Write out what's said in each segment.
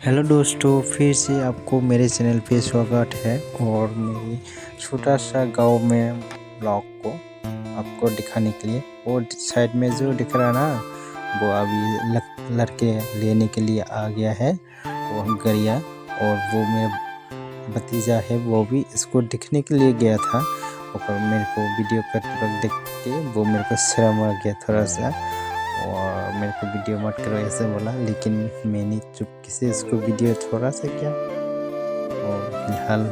Hello दोस्तों, फिर से आपको मेरे चैनल पे स्वागत है। और मेरी छोटा सा गांव में ब्लॉग को आपको दिखाने के लिए, और साइड में जो दिख रहा है ना, वो अभी लड़के लेने के लिए आ गया है, वो गरिया। और वो मेरा भतीजा है, वो भी इसको दिखने के लिए गया था। और मेरे को वीडियो करते वक्त देख के वो मेरे को शर्म आ गया थोड़ा सा, और मेरे को वीडियो मत करो ऐसे बोला। लेकिन मैंने चुपके से इसको वीडियो थोड़ा सा किया। और फिलहाल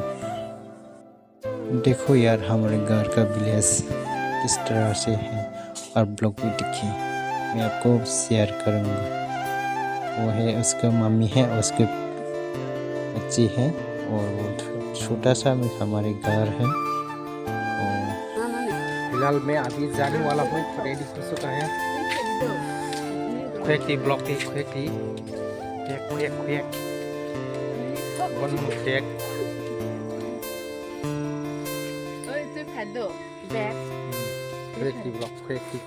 देखो यार, हमारे घर का विलेज किस तरह से है, और ब्लॉग भी देखिए, मैं आपको शेयर करूँगा। वो है उसका मम्मी है, उसके बच्ची है, और वो छोटा सा हमारे घर है। और फिलहाल मैं अभी जाने वाला हूँ, रेडी हो चुका है। Quickly block it, quickly. Quick. One more quick. Ơi, tôi phải đổ dẹp. Quickly block, quickly.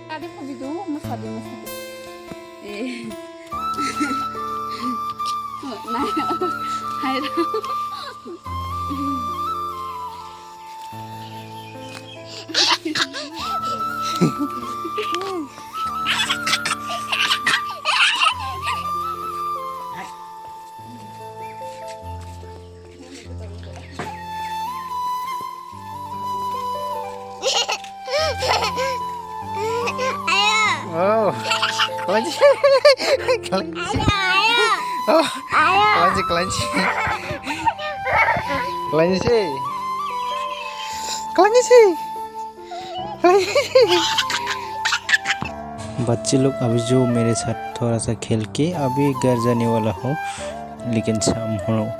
À, đi không đi đúng không? Mất thật đi. Ê. Này, hay đó. Oh, kelinci. Oh, kelinci. बच्चे लोग अभी जो मेरे साथ थोड़ा सा खेल के अभी घर जाने वाला हो, लेकिन शाम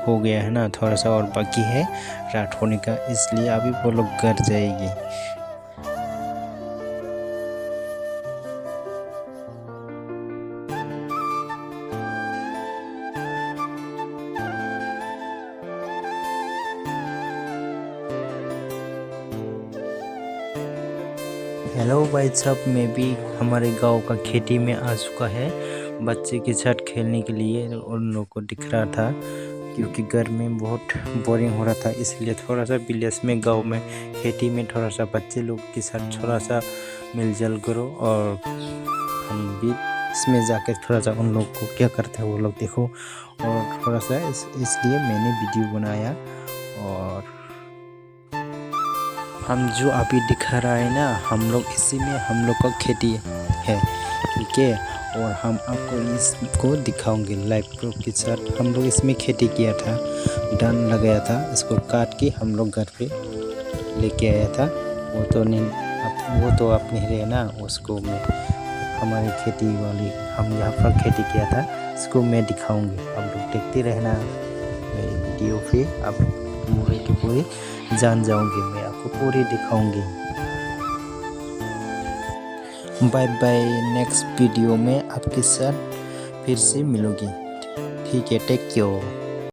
हो गया है ना, थोड़ा सा और बाकी है रात होने का, इसलिए अभी वो लोग घर जाएंगे। हेलो भाई साहब, मैं भी हमारे गांव का खेती में आ चुका है बच्चे के साथ खेलने के लिए। उन लोगों को दिख रहा था, क्योंकि घर में बहुत बोरिंग हो रहा था, इसलिए थोड़ा सा विलेज में, गांव में, खेती में थोड़ा सा बच्चे लोग के साथ थोड़ा सा मिलजुल करो। और हम भी इसमें जाकर थोड़ा सा उन लोग को क्या करते हैं वो लोग देखो। और थोड़ा सा इसलिए मैंने वीडियो बनाया। और हम जो अभी दिखा रहा है ना, हम लोग इसी में हम लोग का खेती है, ठीक है। और हम आपको इसको दिखाओगे लाइव प्रूफ के साथ। हम लोग इसमें खेती किया था, धान लगाया था, इसको काट के हम लोग घर पे लेके आया था। वो तो आप नहीं रहे ना, उसको मैं हमारी खेती वाली, हम यहाँ पर खेती किया था, इसको मैं दिखाऊंगी। आप लोग देखते रहना मेरी वीडियो पे, आप पूरे के पूरे जान जाओगे, मैं आपको पूरी दिखाऊंगी। बाय बाय, नेक्स्ट वीडियो में आपके साथ फिर से मिलूंगी, ठीक है। Take care.